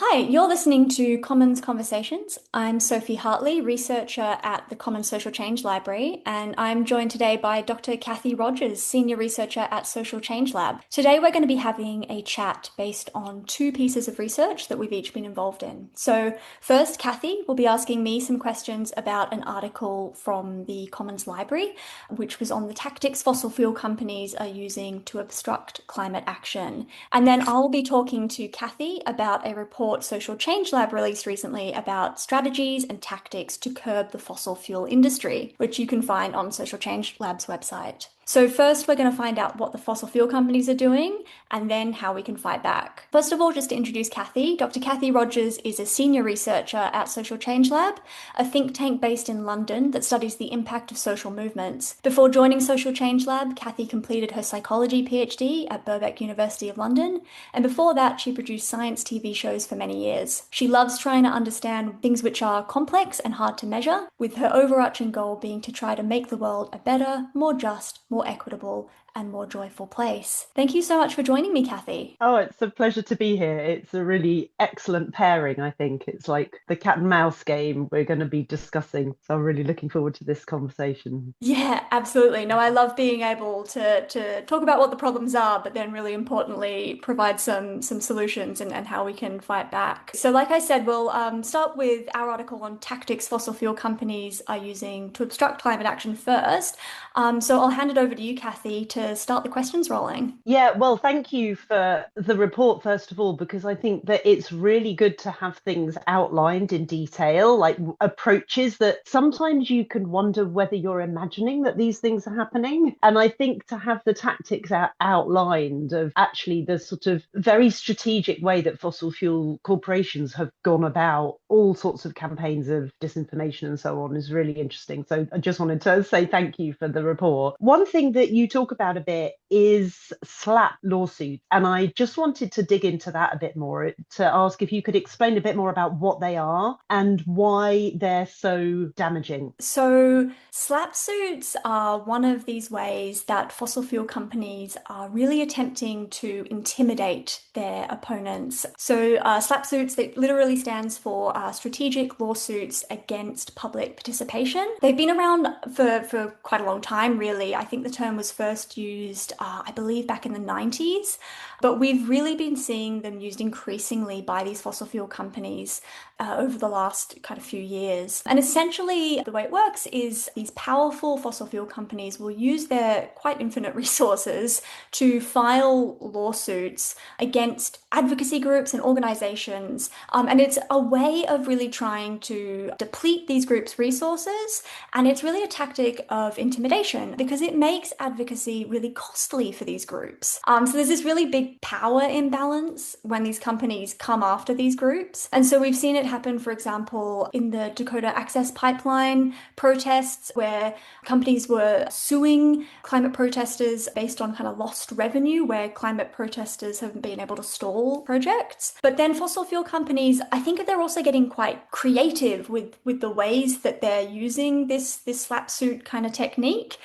Hi, you're listening to Commons Conversations. I'm Sophie Hartley, researcher at the Commons Social Change Library, and I'm joined today by Dr. Cathy Rogers, senior researcher at Social Change Lab. Today, we're going to be having a chat based on two pieces of research that we've each been involved in. So, first, Cathy will be asking me some questions about an article from the Commons Library, which was on the tactics fossil fuel companies are using to obstruct climate action. And then I'll be talking to Cathy about a report Social Change Lab released recently about strategies and tactics to curb the fossil fuel industry, which you can find on Social Change Lab's website. So first, we're going to find out what the fossil fuel companies are doing and then how we can fight back. First of all, just to introduce Cathy, Dr. Cathy Rogers is a senior researcher at Social Change Lab, a think tank based in London that studies the impact of social movements. Before joining Social Change Lab, Cathy completed her psychology PhD at Birkbeck University of London, and before that, she produced science TV shows for many years. She loves trying to understand things which are complex and hard to measure, with her overarching goal being to try to make the world a better, more just, more equitable, and more joyful place. Thank you so much for joining me, Cathy. Oh, it's a pleasure to be here. It's a really excellent pairing, I think. It's like the cat and mouse game we're going to be discussing. So I'm really looking forward to this conversation. Yeah, absolutely. No, I love being able to talk about what the problems are, but then really importantly, provide some solutions and how we can fight back. So, like I said, we'll start with our article on tactics fossil fuel companies are using to obstruct climate action first. So I'll hand it over to you, Cathy, to start the questions rolling. Yeah, well, thank you for the report, first of all, because I think that it's really good to have things outlined in detail, like approaches that sometimes you can wonder whether you're imagining that these things are happening. And I think to have the tactics outlined of actually the sort of very strategic way that fossil fuel corporations have gone about all sorts of campaigns of disinformation and so on is really interesting. So I just wanted to say thank you for the report. One thing that you talk about a bit is slap lawsuits. And I just wanted to dig into that a bit more to ask if you could explain a bit more about what they are and why they're so damaging. So, slap suits are one of these ways that fossil fuel companies are really attempting to intimidate their opponents. So, slap suits, that literally stands for strategic lawsuits against public participation. They've been around for quite a long time, really. I think the term was first used, I believe, back in the 90s, but we've really been seeing them used increasingly by these fossil fuel companies over the last kind of few years. And essentially, the way it works is these powerful fossil fuel companies will use their quite infinite resources to file lawsuits against advocacy groups and organizations. And it's a way of really trying to deplete these groups' resources. And it's really a tactic of intimidation because it makes advocacy really costly for these groups. So there's this really big power imbalance when these companies come after these groups. And so we've seen it happen, for example, in the Dakota Access Pipeline protests, where companies were suing climate protesters based on kind of lost revenue, where climate protesters haven't been able to stall projects. But then fossil fuel companies, I think they're also getting quite creative with the ways that they're using this slap suit kind of technique.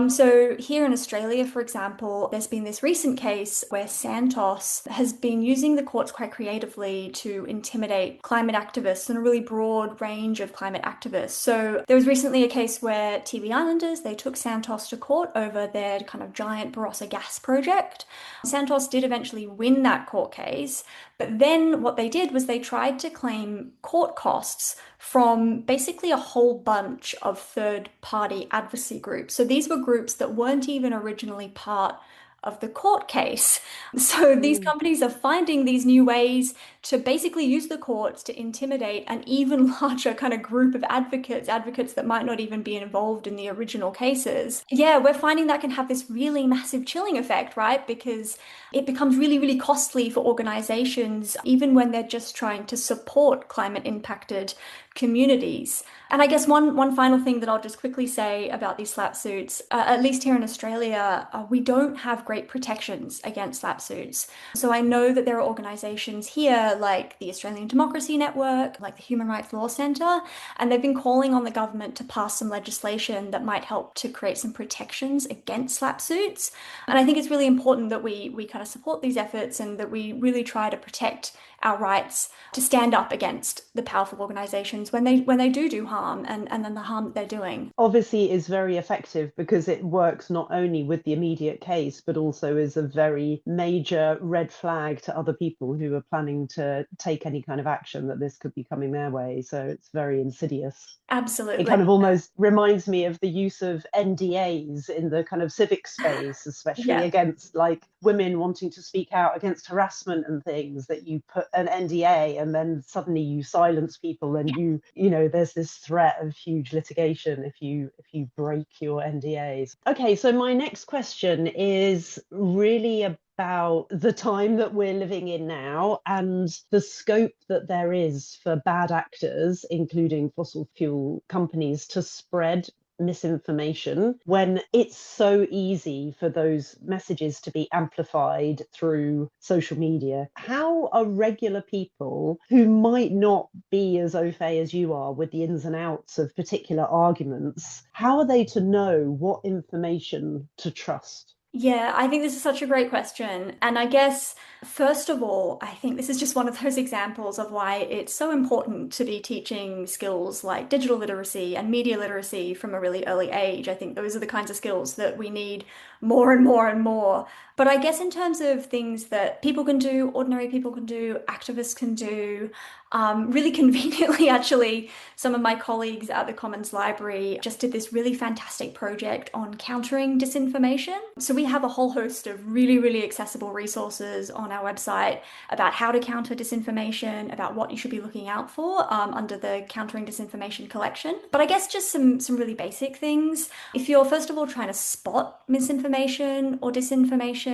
So here in Australia, for example, there's been this recent case where Santos has been using the courts quite creatively to intimidate climate activists and a really broad range of climate activists. So there was recently a case where TV Islanders, they took Santos to court over their kind of giant Barossa gas project. Santos did eventually win that court case, but then what they did was they tried to claim court costs from basically a whole bunch of third-party advocacy groups. So these were groups that weren't even originally part of the court case. So these Mm. companies are finding these new ways to basically use the courts to intimidate an even larger kind of group of advocates that might not even be involved in the original cases. Yeah, we're finding that can have this really massive chilling effect, right? Because it becomes really, really costly for organizations, even when they're just trying to support climate impacted communities. And I guess one final thing that I'll just quickly say about these slap suits, at least here in Australia, we don't have great protections against slap suits. So I know that there are organisations here like the Australian Democracy Network, like the Human Rights Law Centre, and they've been calling on the government to pass some legislation that might help to create some protections against slap suits. And I think it's really important that we kind of support these efforts and that we really try to protect our rights to stand up against the powerful organizations when they do harm and then the harm that they're doing. Obviously is very effective because it works not only with the immediate case, but also is a very major red flag to other people who are planning to take any kind of action that this could be coming their way. So it's very insidious. It Absolutely. kind of almost reminds me of the use of NDAs in the kind of civic space, especially Yeah. against like women wanting to speak out against harassment and things, that you put an NDA and then suddenly you silence people and you know, there's this threat of huge litigation if you break your NDAs. Okay, so my next question is really about the time that we're living in now and the scope that there is for bad actors, including fossil fuel companies, to spread misinformation when it's so easy for those messages to be amplified through social media. How are regular people who might not be as au fait as you are with the ins and outs of particular arguments, how are they to know what information to trust? Yeah, I think this is such a great question. And I guess, first of all, I think this is just one of those examples of why it's so important to be teaching skills like digital literacy and media literacy from a really early age. I think those are the kinds of skills that we need more and more and more. But I guess in terms of things that people can do, ordinary people can do, activists can do, really conveniently, actually, some of my colleagues at the Commons Library just did this really fantastic project on countering disinformation. So we have a whole host of really, really accessible resources on our website about how to counter disinformation, about what you should be looking out for under the Countering Disinformation collection. But I guess just some really basic things. If you're first of all trying to spot misinformation or disinformation,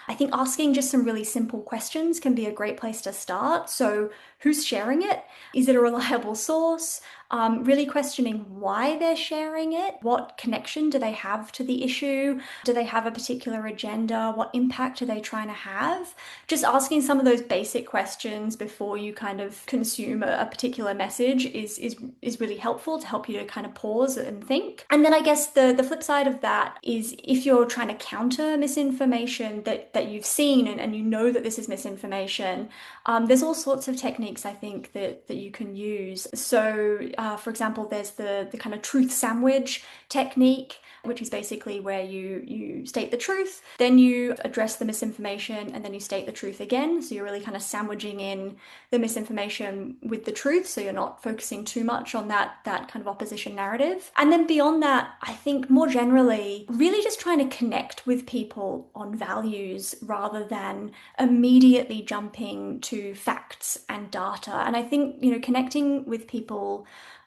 I think asking just some really simple questions can be a great place to start. So who's sharing it? Is it a reliable source? Really questioning why they're sharing it. What connection do they have to the issue? Do they have a particular agenda? What impact are they trying to have? Just asking some of those basic questions before you kind of consume a particular message is really helpful to help you to kind of pause and think. And then I guess the flip side of that is if you're trying to counter misinformation that you've seen and you know that this is misinformation, there's all sorts of techniques I think that you can use. So for example, there's the kind of truth sandwich technique, which is basically where you state the truth, then you address the misinformation, and then you state the truth again. So you're really kind of sandwiching in the misinformation with the truth, so you're not focusing too much on that kind of opposition narrative. And then beyond that, I think more generally, really just trying to connect with people on values rather than immediately jumping to facts and data. And I think, you know, connecting with people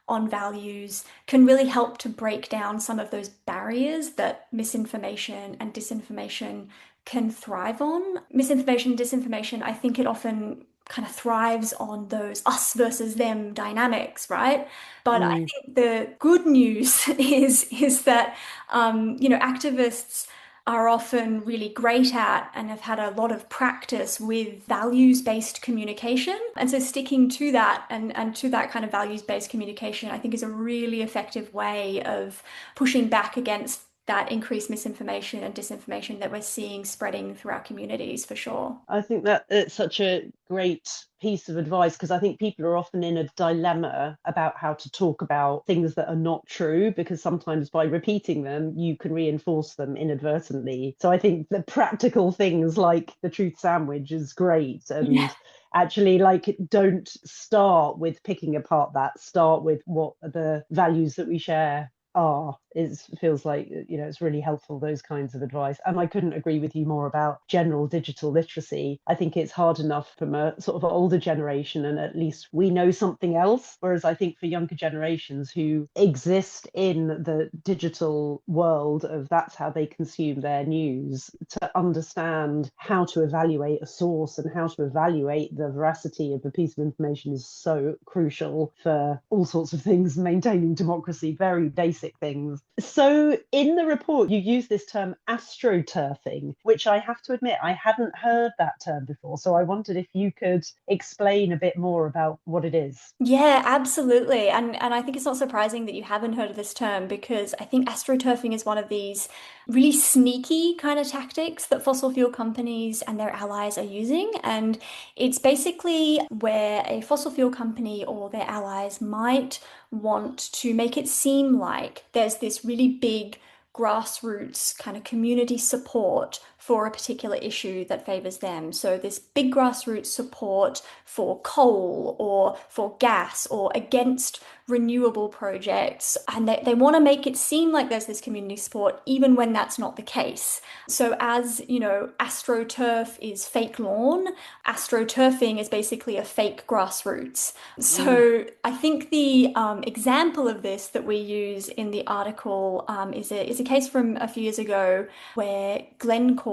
on values can really help to break down some of those barriers that misinformation and disinformation can thrive on. Misinformation and disinformation, I think it often kind of thrives on those us versus them dynamics, right? But I Mm. think the good news is that you know, activists are often really great at and have had a lot of practice with values-based communication. And so sticking to that and to that kind of values-based communication, I think is a really effective way of pushing back against that increased misinformation and disinformation that we're seeing spreading through our communities for sure. I think that it's such a great piece of advice because I think people are often in a dilemma about how to talk about things that are not true, because sometimes by repeating them, you can reinforce them inadvertently. So I think the practical things like the truth sandwich is great. Yeah. And actually, like, don't start with picking apart that, start with what the values that we share are. It feels like, you know, it's really helpful, those kinds of advice. And I couldn't agree with you more about general digital literacy. I think it's hard enough from a sort of older generation, and at least we know something else, whereas I think for younger generations who exist in the digital world of that's how they consume their news, to understand how to evaluate a source and how to evaluate the veracity of a piece of information is so crucial for all sorts of things, maintaining democracy, very basic things. So in the report, you use this term astroturfing, which I have to admit, I hadn't heard that term before. So I wondered if you could explain a bit more about what it is. Yeah, absolutely. And I think it's not surprising that you haven't heard of this term because I think astroturfing is one of these really sneaky kind of tactics that fossil fuel companies and their allies are using. And it's basically where a fossil fuel company or their allies might want to make it seem like there's this really big grassroots kind of community support for a particular issue that favors them. So, this big grassroots support for coal or for gas or against renewable projects. And they want to make it seem like there's this community support, even when that's not the case. So, as you know, AstroTurf is fake lawn, AstroTurfing is basically a fake grassroots. Mm. So, I think the example of this that we use in the article is a case from a few years ago where Glencore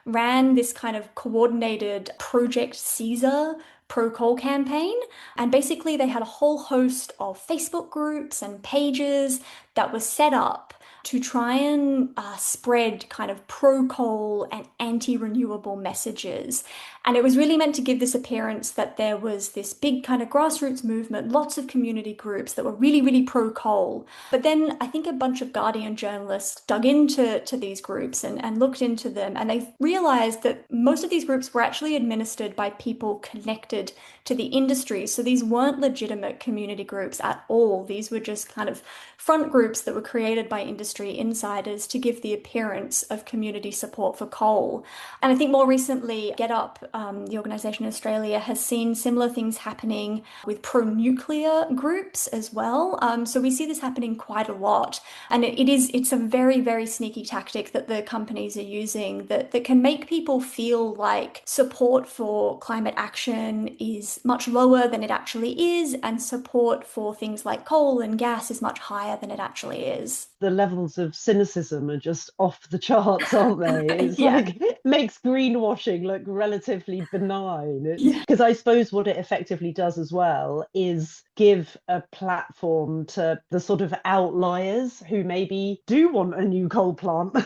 ran this kind of coordinated Project Caesar pro coal campaign. And basically, they had a whole host of Facebook groups and pages that were set up to try and spread kind of pro coal and anti renewable messages. And it was really meant to give this appearance that there was this big kind of grassroots movement, lots of community groups that were really, really pro coal. But then I think a bunch of Guardian journalists dug into these groups and looked into them, and they realized that most of these groups were actually administered by people connected to the industry. So these weren't legitimate community groups at all. These were just kind of front groups that were created by industry insiders to give the appearance of community support for coal. And I think more recently, Get Up, the organisation in Australia, has seen similar things happening with pro-nuclear groups as well. So we see this happening quite a lot. And it's a very, very sneaky tactic that the companies are using that can make people feel like support for climate action is much lower than it actually is, and support for things like coal and gas is much higher than it actually is. The levels of cynicism are just off the charts, aren't they? It's Yeah. like it makes greenwashing look relatively benign. It's Yeah. because I suppose what it effectively does as well is give a platform to the sort of outliers who maybe do want a new coal plant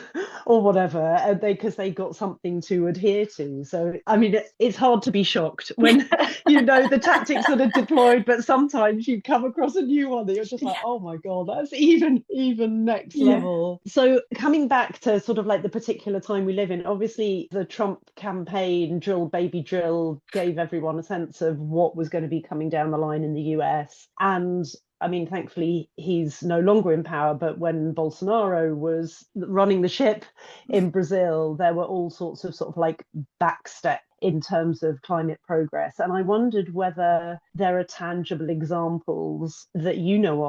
or whatever, and because they got something to adhere to. So I mean, it's hard to be shocked when you know the tactics that are deployed, but sometimes you come across a new one that you're just like, oh my god, that's even next Yeah. level. So coming back to sort of like the particular time we live in, obviously the Trump campaign, drill baby drill, gave everyone a sense of what was going to be coming down the line in the US. And I mean, thankfully, he's no longer in power. But when Bolsonaro was running the ship in Brazil, there were all sorts of sort of like backstep in terms of climate progress. And I wondered whether there are tangible examples that you know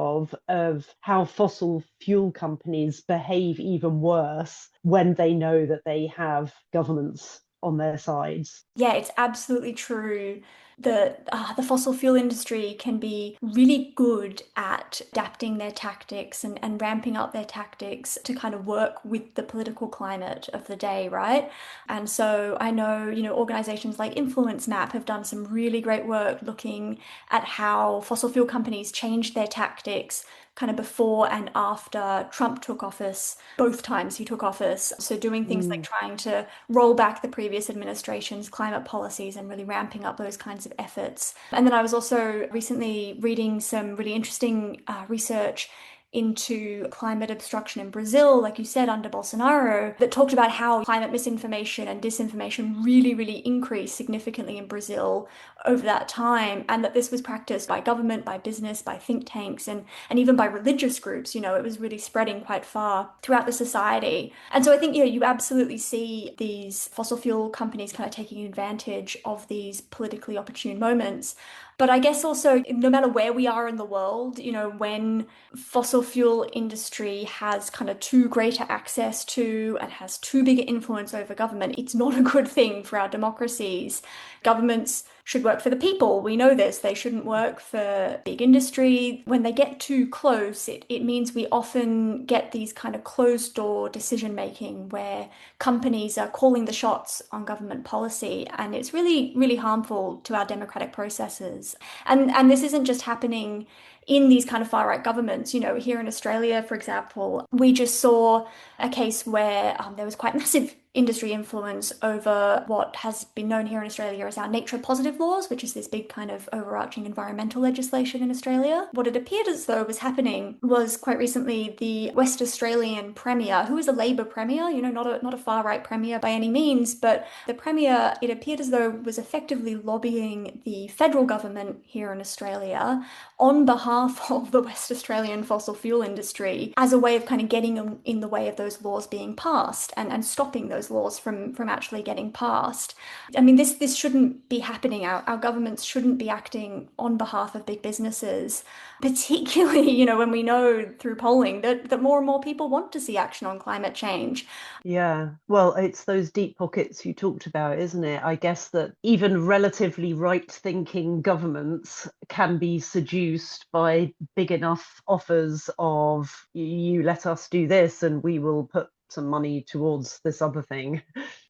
of how fossil fuel companies behave even worse when they know that they have governments on their sides. Yeah, it's absolutely true that the fossil fuel industry can be really good at adapting their tactics and ramping up their tactics to kind of work with the political climate of the day, right? And so I know, organizations like Influence Map have done some really great work looking at how fossil fuel companies changed their tactics kind of before and after Trump took office, both times he took office. So, doing things like Mm. trying to roll back the previous administration's climate policies and really ramping up those kinds of efforts. And then I was also recently reading some really interesting research into climate obstruction in Brazil, like you said, under Bolsonaro, that talked about how climate misinformation and disinformation really, really increased significantly in Brazil over that time, and that this was practiced by government, by business, by think tanks, and even by religious groups. It was really spreading quite far throughout the society. And so I think, you absolutely see these fossil fuel companies kind of taking advantage of these politically opportune moments. But I guess also, no matter where we are in the world, when fossil fuel industry has kind of too greater access to and has too big an influence over government, it's not a good thing for our democracies. Governments should work for the people. We know this. They shouldn't work for big industry. When they get too close, it means we often get these kind of closed door decision making where companies are calling the shots on government policy. And it's really, really harmful to our democratic processes. And this isn't just happening in these kind of far right governments. You know, here in Australia, for example, we just saw a case where there was quite massive industry influence over what has been known here in Australia as our nature positive laws, which is this big kind of overarching environmental legislation in Australia. What it appeared as though was happening was quite recently the West Australian Premier, who is a Labor Premier, you know, not a far right Premier by any means, but the Premier, it appeared as though was effectively lobbying the federal government here in Australia on behalf of the West Australian fossil fuel industry as a way of kind of getting in the way of those laws being passed and stopping those laws from actually getting passed. I mean, this shouldn't be happening. Our governments shouldn't be acting on behalf of big businesses, particularly, you know, when we know through polling that more and more people want to see action on climate change. Yeah, well, it's those deep pockets you talked about, isn't it? I guess that even relatively right-thinking governments can be seduced by big enough offers of you let us do this and we will put some money towards this other thing.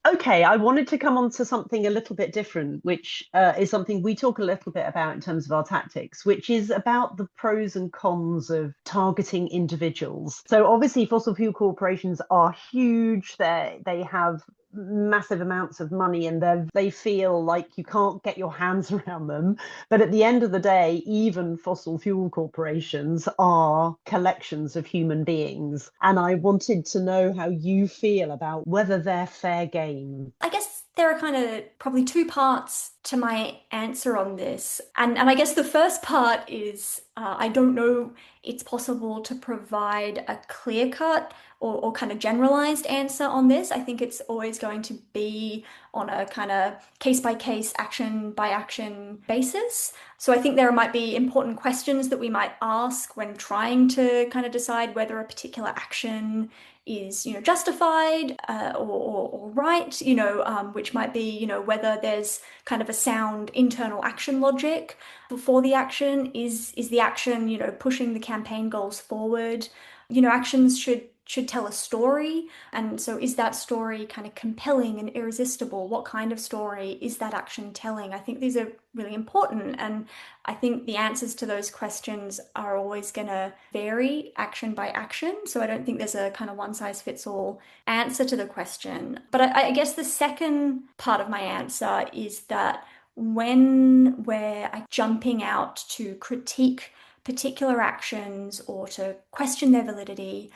Okay, I wanted to come on to something a little bit different, which is something we talk a little bit about in terms of our tactics, which is about the pros and cons of targeting individuals. So obviously fossil fuel corporations are huge. They have massive amounts of money and they feel like you can't get your hands around them. But at the end of the day, even fossil fuel corporations are collections of human beings. And I wanted to know how you feel about whether they're fair game. I guess there are kind of probably two parts to my answer on this. And I guess the first part is I don't know it's possible to provide a clear cut or kind of generalized answer on this. I think it's always going to be on a kind of case by case, action by action basis. So I think there might be important questions that we might ask when trying to kind of decide whether a particular action is, you know, justified or right, you know, which might be, you know, whether there's kind of a sound internal action logic before the action. Is the action, you know, pushing the campaign goals forward? You know, actions should tell a story. And so is that story kind of compelling and irresistible? What kind of story is that action telling? I think these are really important. And I think the answers to those questions are always going to vary action by action. So I don't think there's a kind of one size fits all answer to the question. But I guess the second part of my answer is that when we're jumping out to critique particular actions or to question their validity,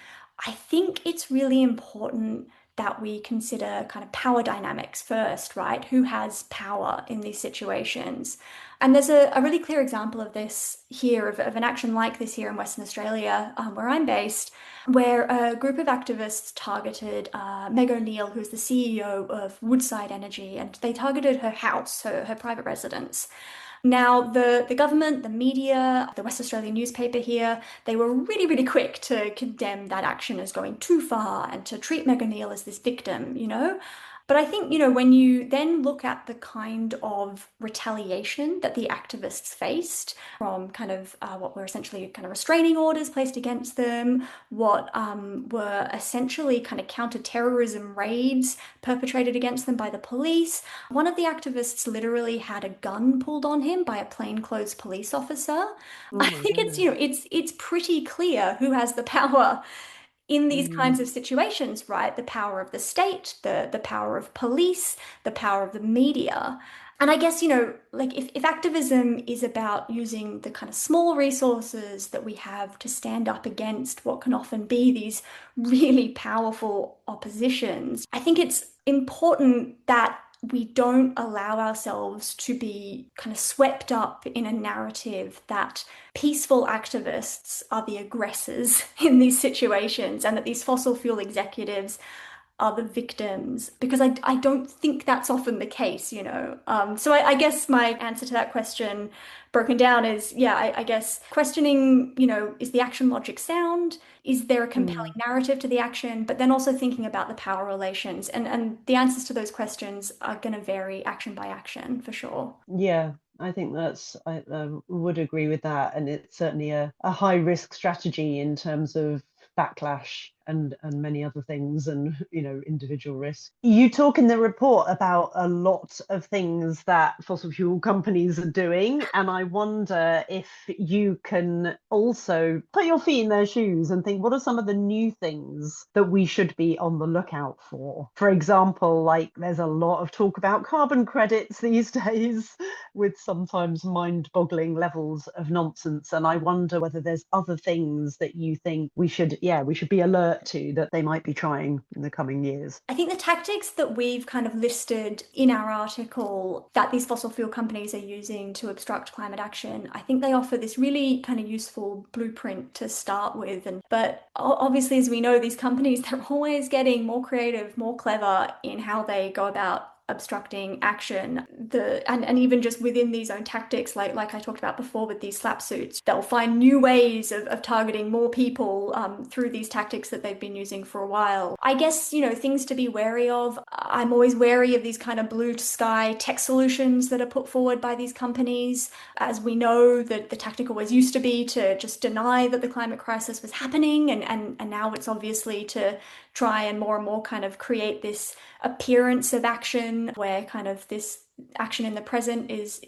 I think it's really important that we consider kind of power dynamics first, right? Who has power in these situations? And there's a really clear example of this here, of an action like this here in Western Australia, where I'm based, where a group of activists targeted Meg O'Neill, who's the CEO of Woodside Energy, and they targeted her house, her private residence. Now, the government, the media, the West Australian newspaper here, they were really, really quick to condemn that action as going too far and to treat Meg O'Neill as this victim, you know? But I think, you know, when you then look at the kind of retaliation that the activists faced from kind of what were essentially kind of restraining orders placed against them, what were essentially kind of counter-terrorism raids perpetrated against them by the police, one of the activists literally had a gun pulled on him by a plainclothes police officer. Oh I my think it's, you goodness. know, it's pretty clear who has the power in these kinds Mm, of situations, right? The power of the state, the power of police, the power of the media. And I guess, you know, like if activism is about using the kind of small resources that we have to stand up against what can often be these really powerful oppositions, I think it's important that we don't allow ourselves to be kind of swept up in a narrative that peaceful activists are the aggressors in these situations and that these fossil fuel executives are the victims, because I don't think that's often the case, you know. So I guess my answer to that question broken down is, yeah, I guess questioning, you know, is the action logic sound? Is there a compelling mm. narrative to the action? But then also thinking about the power relations. And the answers to those questions are going to vary action by action for sure. Yeah. I think I would agree with that, and it's certainly a high risk strategy in terms of backlash and many other things, and individual risk. You talk in the report about a lot of things that fossil fuel companies are doing, and I wonder if you can also put your feet in their shoes and think, what are some of the new things that we should be on the lookout for? For example, like there's a lot of talk about carbon credits these days with sometimes mind-boggling levels of nonsense, and I wonder whether there's other things that you think we should be alert to that they might be trying in the coming years. I think the tactics that we've kind of listed in our article that these fossil fuel companies are using to obstruct climate action, I think they offer this really kind of useful blueprint to start with. But obviously, as we know, these companies, they're always getting more creative, more clever in how they go about obstructing action. And even just within these own tactics, like I talked about before with these slap suits, they'll find new ways of targeting more people through these tactics that they've been using for a while. I guess, things to be wary of. I'm always wary of these kind of blue sky tech solutions that are put forward by these companies. As we know, that the tactic always used to be to just deny that the climate crisis was happening, and now it's obviously to try and more kind of create this appearance of action where kind of this action in the present is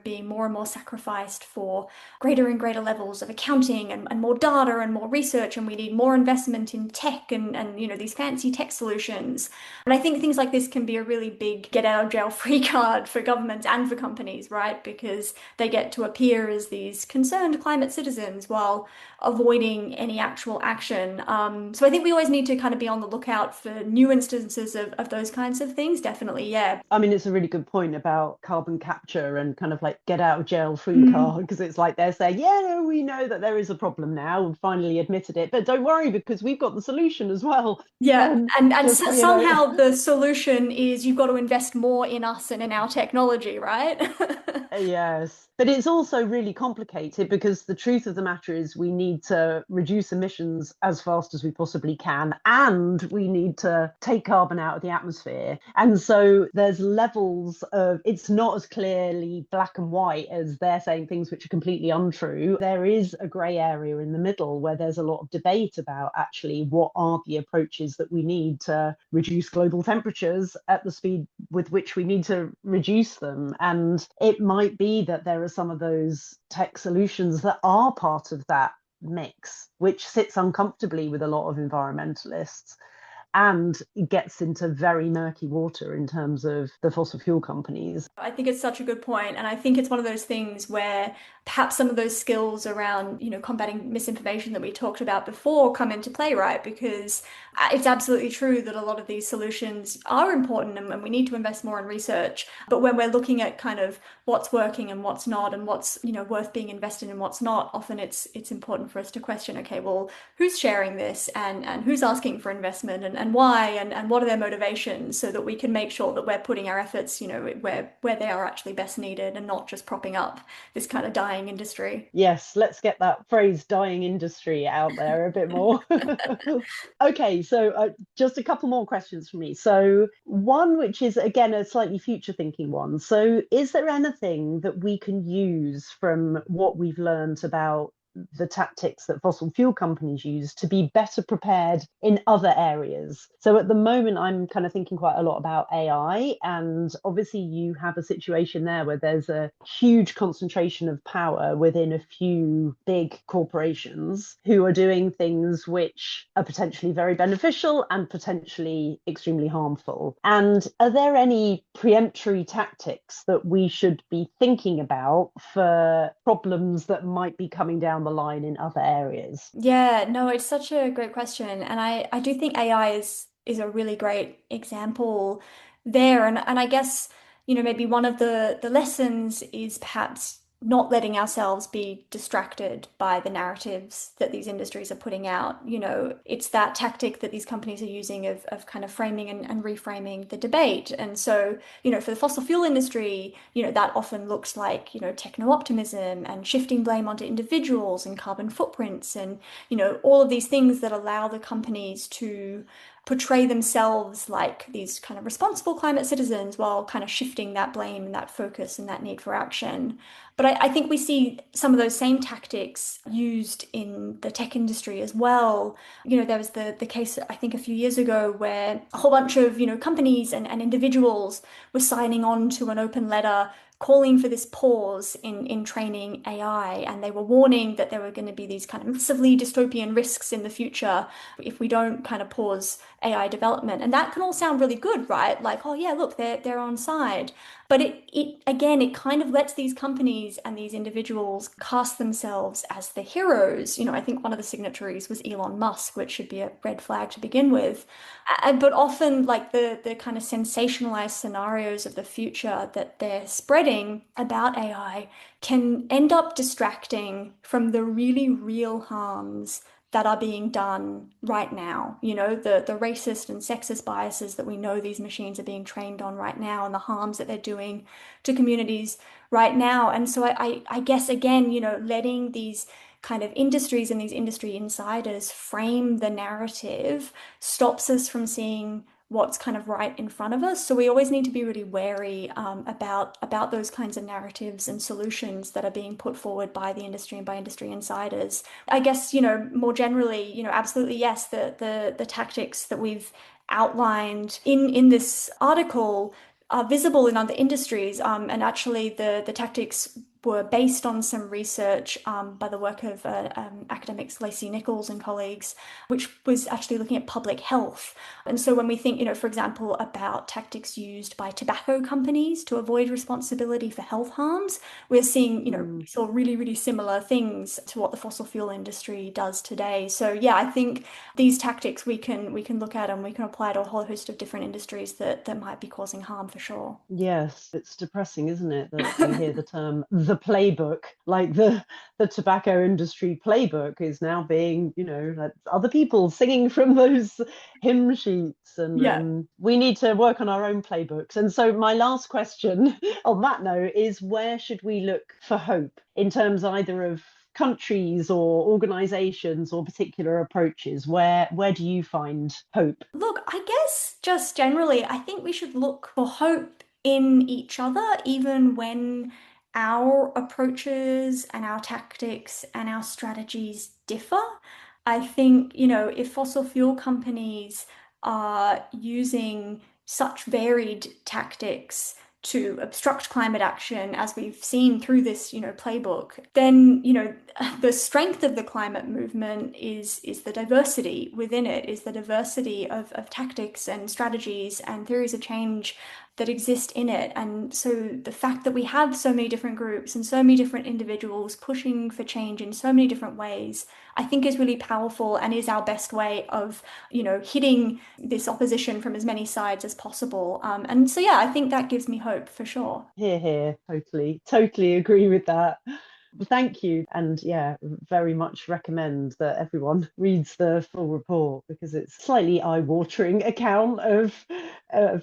being more and more sacrificed for greater and greater levels of accounting and more data and more research, and we need more investment in tech and these fancy tech solutions. And I think things like this can be a really big get out of jail free card for governments and for companies, right? Because they get to appear as these concerned climate citizens while avoiding any actual action. So I think we always need to kind of be on the lookout for new instances of those kinds of things. Definitely, yeah. I mean, it's a really good point about carbon capture and kind of like get out of jail free Mm. card, because it's like they're saying, yeah, no, we know that there is a problem now and finally admitted it, but don't worry because we've got the solution as well. Yeah, And and just, somehow the solution is you've got to invest more in us and in our technology, right? Yes, but it's also really complicated because the truth of the matter is we need to reduce emissions as fast as we possibly can, and we need to take carbon out of the atmosphere. And so there's levels of, it's not as clearly black and white as they're saying things which are completely untrue. There is a grey area in the middle where there's a lot of debate about actually what are the approaches that we need to reduce global temperatures at the speed with which we need to reduce them. And it might be that there are some of those tech solutions that are part of that mix, which sits uncomfortably with a lot of environmentalists and gets into very murky water in terms of the fossil fuel companies. I think it's such a good point, and I think it's one of those things where perhaps some of those skills around, combating misinformation that we talked about before come into play, right? Because it's absolutely true that a lot of these solutions are important and we need to invest more in research. But when we're looking at kind of what's working and what's not and what's, worth being invested in and what's not, often it's important for us to question, okay, well, who's sharing this and who's asking for investment and why and what are their motivations, so that we can make sure that we're putting our efforts, where they are actually best needed and not just propping up this kind of dying industry. Yes, let's get that phrase dying industry out there a bit more. Okay, so just a couple more questions for me. So, one which is again a slightly future thinking one. So, is there anything that we can use from what we've learned about the tactics that fossil fuel companies use to be better prepared in other areas? So at the moment, I'm kind of thinking quite a lot about AI, and obviously you have a situation there where there's a huge concentration of power within a few big corporations who are doing things which are potentially very beneficial and potentially extremely harmful. And are there any preemptory tactics that we should be thinking about for problems that might be coming down the line in other areas? Yeah, no, it's such a great question. And I do think AI is a really great example there. And I guess, maybe one of the lessons is perhaps not letting ourselves be distracted by the narratives that these industries are putting out. It's that tactic that these companies are using of kind of framing and reframing the debate. And so, for the fossil fuel industry, that often looks like, techno-optimism and shifting blame onto individuals and carbon footprints and, all of these things that allow the companies to portray themselves like these kind of responsible climate citizens while kind of shifting that blame and that focus and that need for action. But I think we see some of those same tactics used in the tech industry as well. There was the case, I think, a few years ago where a whole bunch of, companies and individuals were signing on to an open letter calling for this pause in training AI. And they were warning that there were going to be these kind of massively dystopian risks in the future if we don't kind of pause AI development. And that can all sound really good, right? Like, oh yeah, look, they're on side. But it again, it kind of lets these companies and these individuals cast themselves as the heroes. I think one of the signatories was Elon Musk, which should be a red flag to begin with. But often, like the kind of sensationalized scenarios of the future that they're spreading about AI can end up distracting from the really real harms that are being done right now. The racist and sexist biases that we know these machines are being trained on right now and the harms that they're doing to communities right now. And so I guess, again, letting these kind of industries and these industry insiders frame the narrative stops us from seeing what's kind of right in front of us. So we always need to be really wary about those kinds of narratives and solutions that are being put forward by the industry and by industry insiders. I guess, more generally, absolutely yes, the tactics that we've outlined in this article are visible in other industries. And actually, the tactics were based on some research by the work of academics Lacey Nichols and colleagues, which was actually looking at public health. And so when we think, for example, about tactics used by tobacco companies to avoid responsibility for health harms, we're seeing, we saw really, really similar things to what the fossil fuel industry does today. So yeah, I think these tactics we can look at and we can apply to a whole host of different industries that might be causing harm for sure. Yes, it's depressing, isn't it, that we hear the term the playbook, like the tobacco industry playbook is now being, like other people singing from those hymn sheets, and Yeah. we need to work on our own playbooks. And so my last question on that note is, where should we look for hope in terms either of countries or organizations or particular approaches? Where do you find hope? Look, I guess just generally, I think we should look for hope in each other, even when our approaches and our tactics and our strategies differ. I think, if fossil fuel companies are using such varied tactics to obstruct climate action, as we've seen through this, playbook, then, the strength of the climate movement is the diversity within it, is the diversity of tactics and strategies and theories of change that exist in it. And so the fact that we have so many different groups and so many different individuals pushing for change in so many different ways, I think is really powerful and is our best way of, hitting this opposition from as many sides as possible. And so, yeah, I think that gives me hope for sure. Here, here, totally agree with that. Thank you. And yeah, very much recommend that everyone reads the full report because it's a slightly eye-watering account of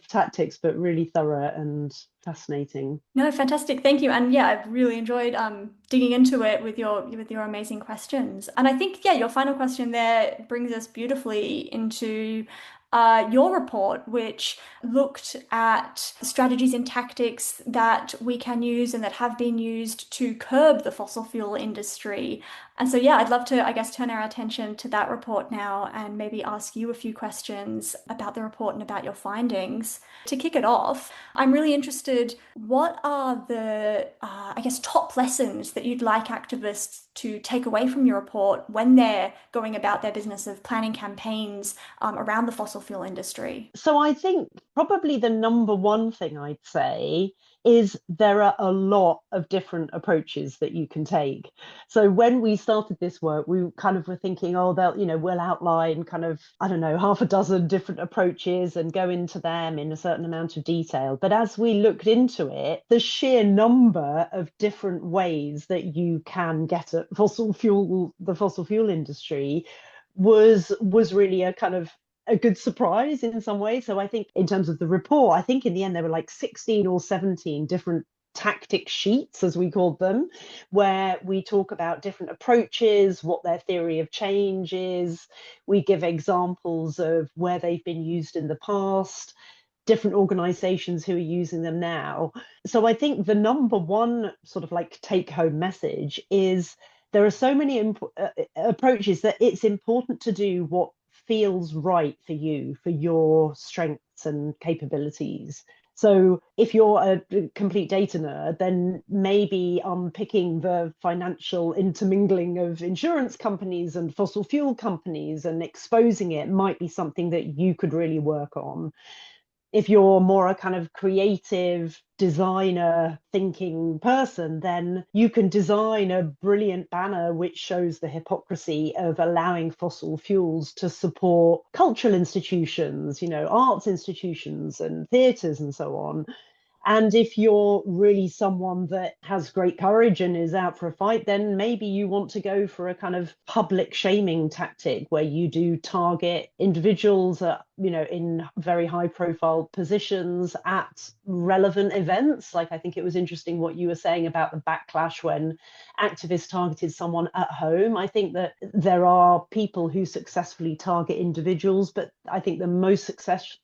tactics, but really thorough and fascinating. No, fantastic. Thank you. And yeah, I've really enjoyed digging into it with your amazing questions. And I think, yeah, your final question there brings us beautifully into your report, which looked at the strategies and tactics that we can use and that have been used to curb the fossil fuel industry. And so, yeah, I'd love to, I guess, turn our attention to that report now and maybe ask you a few questions about the report and about your findings. To kick it off, I'm really interested, what are the, I guess, top lessons that you'd like activists to take away from your report when they're going about their business of planning campaigns around the fossil fuel industry? So I think probably the number one thing I'd say is there are a lot of different approaches that you can take. So when we started this work, we kind of were thinking, oh, we'll outline kind of, I don't know, half a dozen different approaches and go into them in a certain amount of detail. But as we looked into it, the sheer number of different ways that you can get at the fossil fuel industry was really a kind of a good surprise in some ways. So I think in terms of the report, I think in the end there were like 16 or 17 different tactic sheets, as we called them, where we talk about different approaches, what their theory of change is. We give examples of where they've been used in the past, different organizations who are using them now. So I think the number one sort of like take home message is there are so many approaches that it's important to do what feels right for you, for your strengths and capabilities. So if you're a complete data nerd, then maybe unpicking the financial intermingling of insurance companies and fossil fuel companies and exposing it might be something that you could really work on. If you're more a kind of creative designer thinking person, then you can design a brilliant banner which shows the hypocrisy of allowing fossil fuels to support cultural institutions, arts institutions and theatres and so on. And if you're really someone that has great courage and is out for a fight, then maybe you want to go for a kind of public shaming tactic where you do target individuals in very high profile positions at relevant events. Like, I think it was interesting what you were saying about the backlash when activists targeted someone at home. I think that there are people who successfully target individuals, but I think the most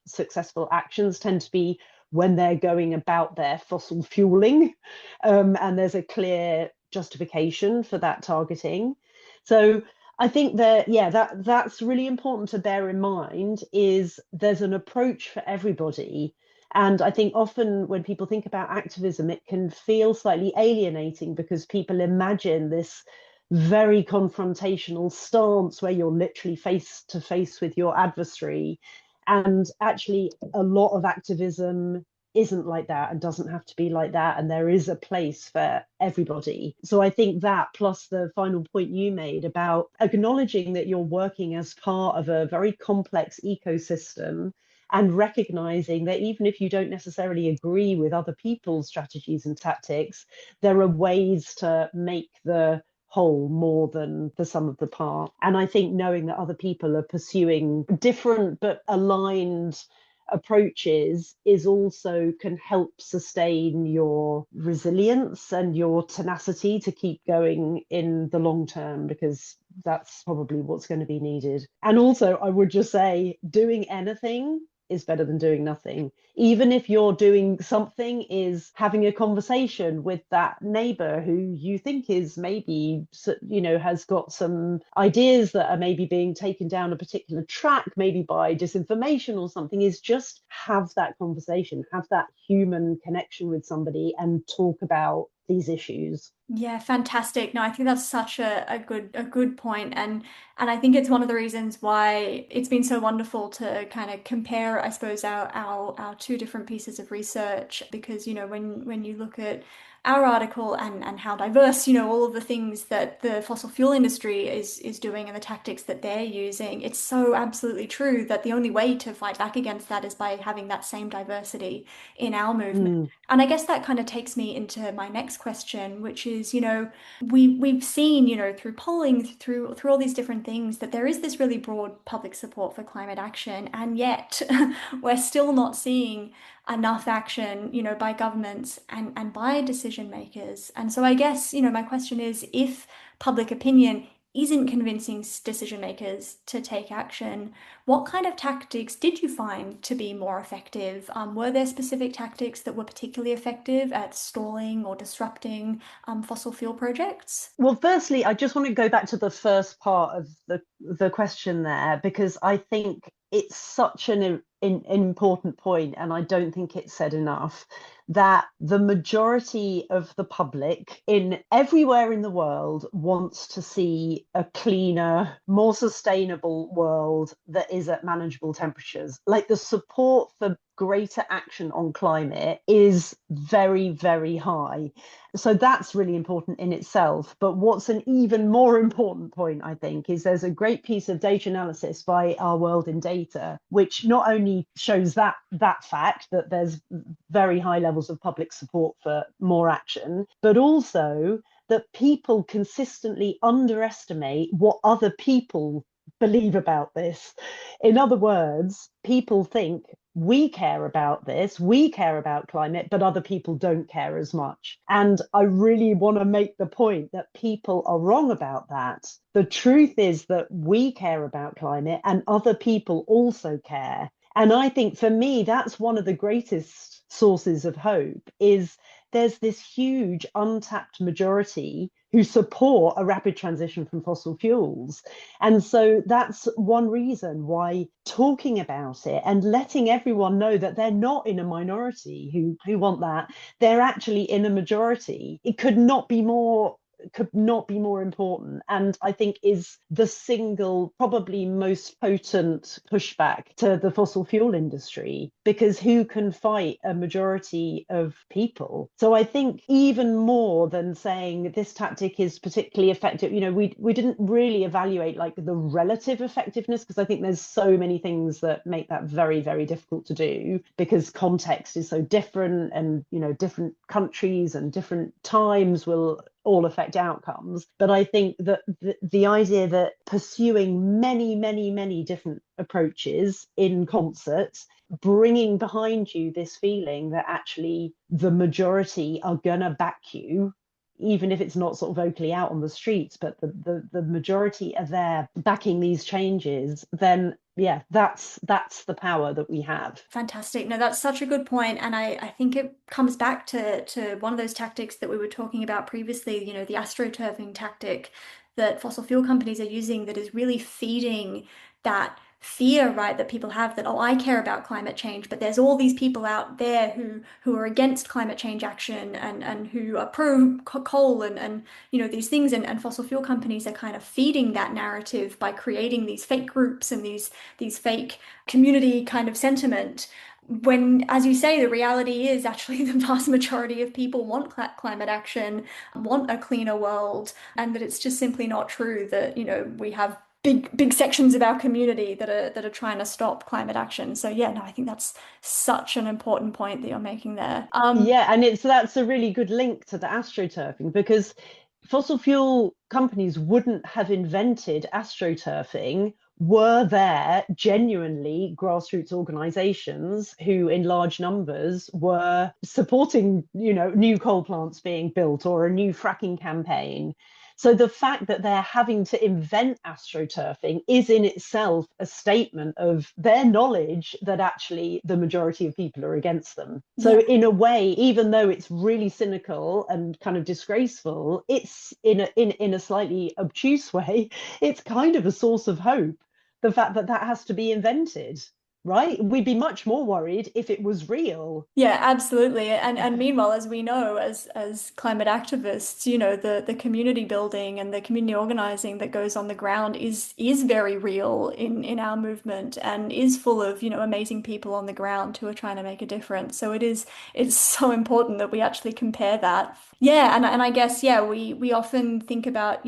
successful actions tend to be when they're going about their fossil fueling, and there's a clear justification for that targeting. So I think that, yeah, that's really important to bear in mind, is there's an approach for everybody. And I think often when people think about activism, it can feel slightly alienating because people imagine this very confrontational stance where you're literally face to face with your adversary. And actually, a lot of activism isn't like that and doesn't have to be like that. And there is a place for everybody. So I think that, plus the final point you made about acknowledging that you're working as part of a very complex ecosystem and recognizing that even if you don't necessarily agree with other people's strategies and tactics, there are ways to make the whole more than the sum of the part. And I think knowing that other people are pursuing different but aligned approaches is also can help sustain your resilience and your tenacity to keep going in the long term, because that's probably what's going to be needed. And also, I would just say, doing anything is better than doing nothing. Even if you're doing something, is having a conversation with that neighbor who you think is maybe, has got some ideas that are maybe being taken down a particular track, maybe by disinformation or something, is just have that conversation, have that human connection with somebody and talk about these issues. Yeah, fantastic. No, I think that's such a good point. And I think it's one of the reasons why it's been so wonderful to kind of compare, I suppose, our two different pieces of research, because, when you look at our article and how diverse, all of the things that the fossil fuel industry is doing and the tactics that they're using, it's so absolutely true that the only way to fight back against that is by having that same diversity in our movement. Mm, And I guess that kind of takes me into my next question, which is, we've seen, through polling, through all these different things, that there is this really broad public support for climate action, and yet we're still not seeing enough action, by governments and by decision makers. And so I guess, my question is, if public opinion isn't convincing decision makers to take action, what kind of tactics did you find to be more effective? Were there specific tactics that were particularly effective at stalling or disrupting fossil fuel projects? Well, firstly, I just want to go back to the first part of the question there, because I think it's such an important point, and I don't think it's said enough, that the majority of the public in everywhere in the world wants to see a cleaner, more sustainable world that is at manageable temperatures. Like, the support for greater action on climate is very, very high. So that's really important in itself. But what's an even more important point, I think, is there's a great piece of data analysis by Our World in Data, which not only shows that fact that there's very high levels of public support for more action, but also that people consistently underestimate what other people believe about this. In other words, people think we care about this, we care about climate, but other people don't care as much. And I really want to make the point that people are wrong about that. The truth is that we care about climate and other people also care. And I think for me, that's one of the greatest sources of hope is there's this huge untapped majority who support a rapid transition from fossil fuels. And so that's one reason why talking about it and letting everyone know that they're not in a minority who want that, they're actually in a majority. It could not be more important, and I think is the single probably most potent pushback to the fossil fuel industry, because who can fight a majority of people? So I think even more than saying this tactic is particularly effective, we didn't really evaluate like the relative effectiveness, because I think there's so many things that make that very, very difficult to do, because context is so different, and different countries and different times will all affect outcomes. But I think that the idea that pursuing many, many, many different approaches in concert, bringing behind you this feeling that actually the majority are going to back you, even if it's not sort of vocally out on the streets, but the majority are there backing these changes, then yeah, that's the power that we have. Fantastic. No, that's such a good point. And I think it comes back to one of those tactics that we were talking about previously, the astroturfing tactic that fossil fuel companies are using that is really feeding that fear, right, that people have that, oh, I care about climate change, but there's all these people out there who are against climate change action and who are pro coal and these things, and fossil fuel companies are kind of feeding that narrative by creating these fake groups and these fake community kind of sentiment, when, as you say, the reality is actually the vast majority of people want climate action, want a cleaner world, and that it's just simply not true that, we have big sections of our community that are trying to stop climate action. So yeah, no, I think that's such an important point that you're making there. Yeah, and that's a really good link to the astroturfing, because fossil fuel companies wouldn't have invented astroturfing were there genuinely grassroots organizations who in large numbers were supporting new coal plants being built or a new fracking campaign. So the fact that they're having to invent astroturfing is in itself a statement of their knowledge that actually the majority of people are against them. So Yeah. in a way, even though it's really cynical and kind of disgraceful, it's in a slightly obtuse way, it's kind of a source of hope. The fact that has to be invented, right? We'd be much more worried if it was real. Yeah, absolutely. And meanwhile, as we know, as climate activists, the community building and the community organizing that goes on the ground is very real in our movement and is full of, amazing people on the ground who are trying to make a difference. So it's so important that we actually compare that. Yeah, and I guess, yeah, we often think about,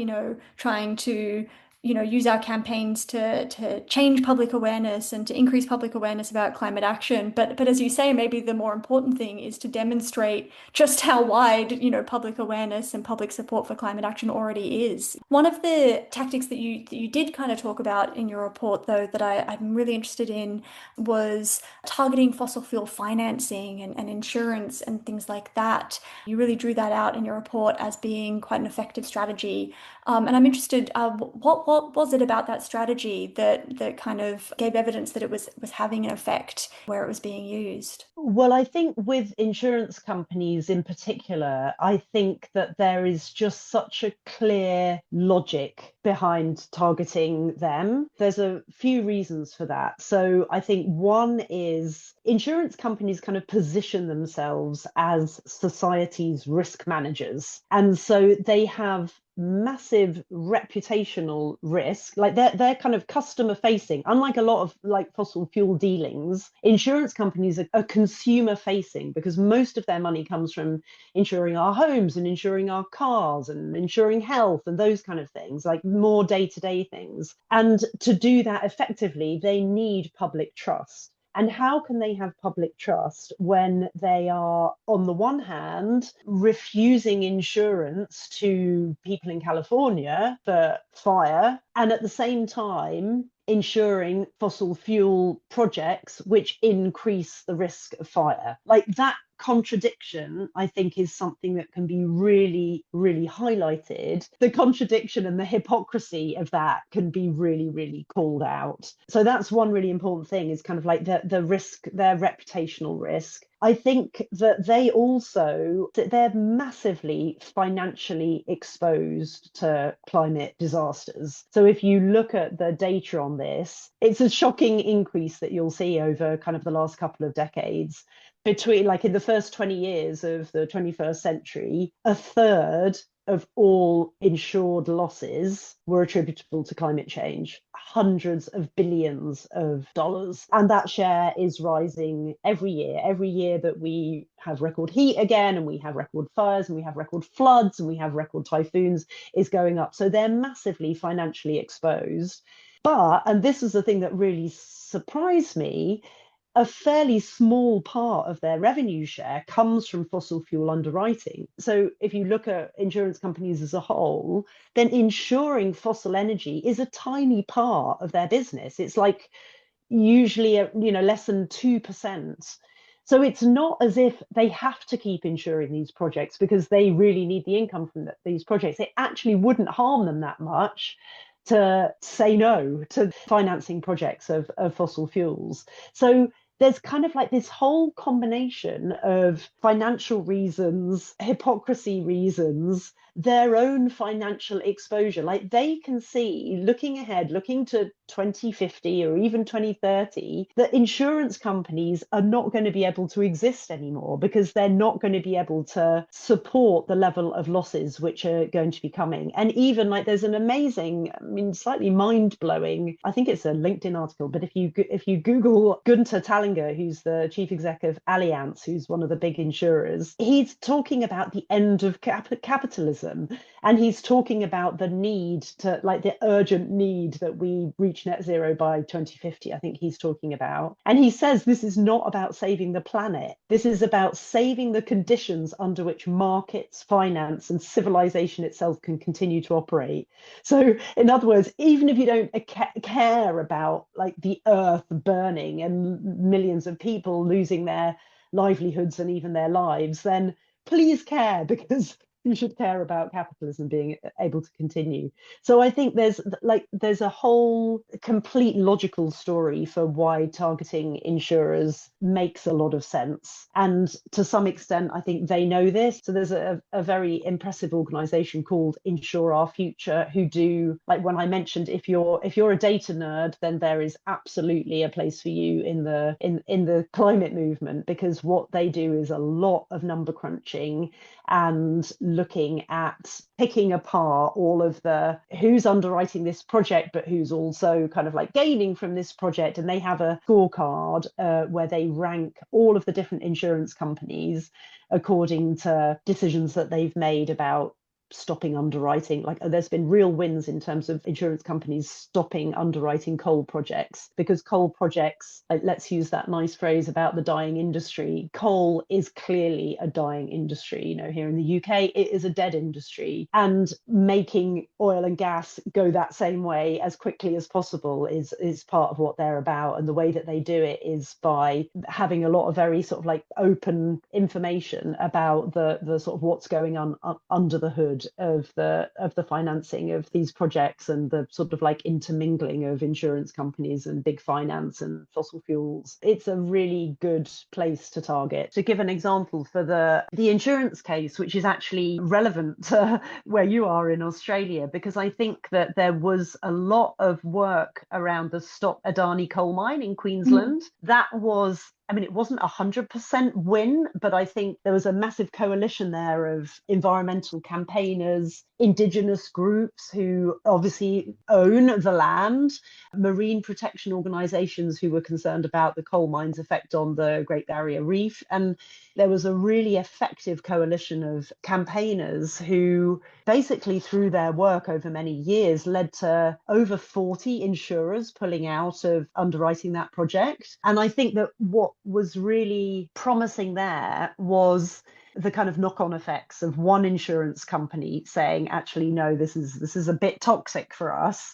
trying to use our campaigns to change public awareness and to increase public awareness about climate action. But as you say, maybe the more important thing is to demonstrate just how wide, public awareness and public support for climate action already is. One of the tactics that you did kind of talk about in your report, though, that I'm really interested in was targeting fossil fuel financing and insurance and things like that. You really drew that out in your report as being quite an effective strategy. And I'm interested, what was it about that strategy that kind of gave evidence that it was having an effect where it was being used? Well, I think with insurance companies in particular, I think that there is just such a clear logic behind targeting them. There's a few reasons for that. So I think one is insurance companies kind of position themselves as society's risk managers. And so they have massive reputational risk, like they're kind of customer facing. Unlike a lot of like fossil fuel dealings, insurance companies are consumer facing, because most of their money comes from insuring our homes and insuring our cars and insuring health and those kind of things, like more day-to-day things. And to do that effectively, they need public trust. And how can they have public trust when they are, on the one hand, refusing insurance to people in California for fire, and at the same time insuring fossil fuel projects which increase the risk of fire. Like that contradiction, I think, is something that can be really, really highlighted. The contradiction and the hypocrisy of that can be really, really called out. So that's one really important thing, is kind of like the risk, their reputational risk. I think that they're massively financially exposed to climate disasters. So if you look at the data on this, it's a shocking increase that you'll see over kind of the last couple of decades. Between, like, in the first 20 years of the 21st century, a third of all insured losses were attributable to climate change, hundreds of billions of dollars. And that share is rising every year. Every year that we have record heat again, and we have record fires, and we have record floods, and we have record typhoons, is going up. So they're massively financially exposed. But, and this is the thing that really surprised me, a fairly small part of their revenue share comes from fossil fuel underwriting. So if you look at insurance companies as a whole, then insuring fossil energy is a tiny part of their business. It's like usually less than 2%. So it's not as if they have to keep insuring these projects because they really need the income from these projects. It actually wouldn't harm them that much to say no to financing projects of fossil fuels. So there's kind of like this whole combination of financial reasons, hypocrisy reasons, their own financial exposure. Like they can see, looking ahead, looking to 2050 or even 2030, that insurance companies are not going to be able to exist anymore because they're not going to be able to support the level of losses which are going to be coming. And even like there's an amazing, I mean, slightly mind-blowing, I think it's a LinkedIn article, but if you Google Gunter Tallinger, who's the chief exec of Allianz, who's one of the big insurers, he's talking about the end of capitalism. And he's talking about the need to, like, the urgent need that we reach net zero by 2050, I think he's talking about. And he says this is not about saving the planet. This is about saving the conditions under which markets, finance, and civilization itself can continue to operate. So, in other words, even if you don't care about like the earth burning and millions of people losing their livelihoods and even their lives, then please care, because you should care about capitalism being able to continue. So I think there's a whole complete logical story for why targeting insurers makes a lot of sense. And to some extent, I think they know this. So there's a very impressive organization called Insure Our Future, who do, like when I mentioned, if you're a data nerd, then there is absolutely a place for you in the climate movement, because what they do is a lot of number crunching and looking at picking apart all of the who's underwriting this project, but who's also kind of like gaining from this project. And they have a scorecard where they rank all of the different insurance companies according to decisions that they've made about stopping underwriting. Like there's been real wins in terms of insurance companies stopping underwriting coal projects, because coal projects, like, let's use that nice phrase about the dying industry. Coal is clearly a dying industry. Here in the UK, it is a dead industry, and making oil and gas go that same way as quickly as possible is part of what they're about. And the way that they do it is by having a lot of very sort of like open information about the sort of what's going on under the hood of the financing of these projects, and the sort of like intermingling of insurance companies and big finance and fossil fuels. It's a really good place to target. To give an example for the insurance case, which is actually relevant to where you are in Australia, because I think that there was a lot of work around the Stop Adani coal mine in Queensland. That was, I mean, it wasn't 100% win, but I think there was a massive coalition there of environmental campaigners, Indigenous groups who obviously own the land, marine protection organisations who were concerned about the coal mine's effect on the Great Barrier Reef. And there was a really effective coalition of campaigners who basically, through their work over many years, led to over 40 insurers pulling out of underwriting that project. And I think that what was really promising there was the kind of knock-on effects of one insurance company saying, actually, no, this is a bit toxic for us.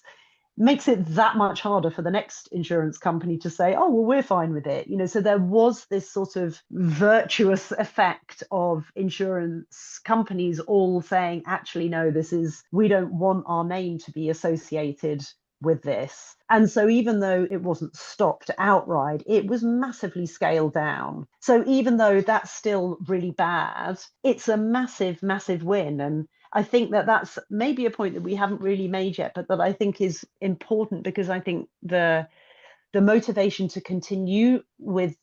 makes it that much harder for the next insurance company to say, oh, well, we're fine with it. So there was this sort of virtuous effect of insurance companies all saying, actually, no, we don't want our name to be associated with this. And so even though it wasn't stopped outright, it was massively scaled down. So even though that's still really bad, it's a massive, massive win. And I think that that's maybe a point that we haven't really made yet, but that I think is important, because I think the motivation to continue with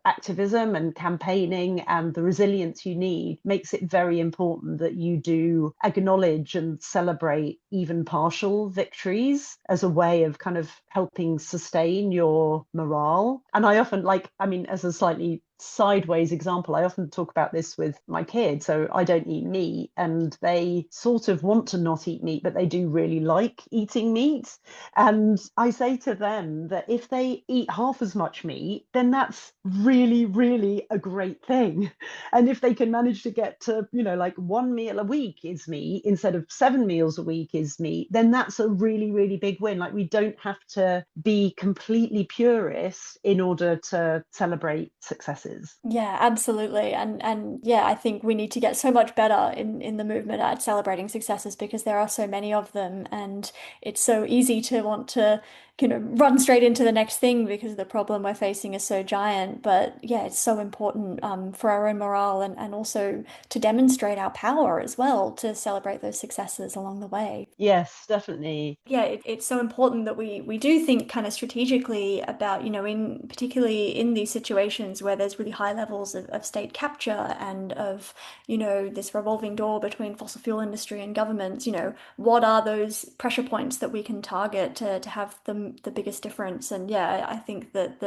activism and campaigning and the resilience you need makes it very important that you do acknowledge and celebrate even partial victories as a way of kind of helping sustain your morale. And I often, like, I mean, as a slightly sideways example, I often talk about this with my kids. So I don't eat meat, and they sort of want to not eat meat, but they do really like eating meat. And I say to them that if they eat half as much meat, then that's really, really a great thing. And if they can manage to get to, like 1 meal a week is meat instead of 7 meals a week is meat, then that's a really, really big win. Like, we don't have to be completely purist in order to celebrate successes. Yeah, absolutely. And yeah, I think we need to get so much better in the movement at celebrating successes, because there are so many of them, and it's so easy to want to, run straight into the next thing because the problem we're facing is so giant. But yeah, it's so important for our own morale, and also to demonstrate our power as well, to celebrate those successes along the way. Yes, definitely. Yeah, it's so important that we do think kind of strategically about, in particularly in these situations where there's really high levels of state capture and of, this revolving door between fossil fuel industry and governments, what are those pressure points that we can target to have the biggest difference? And yeah, I think that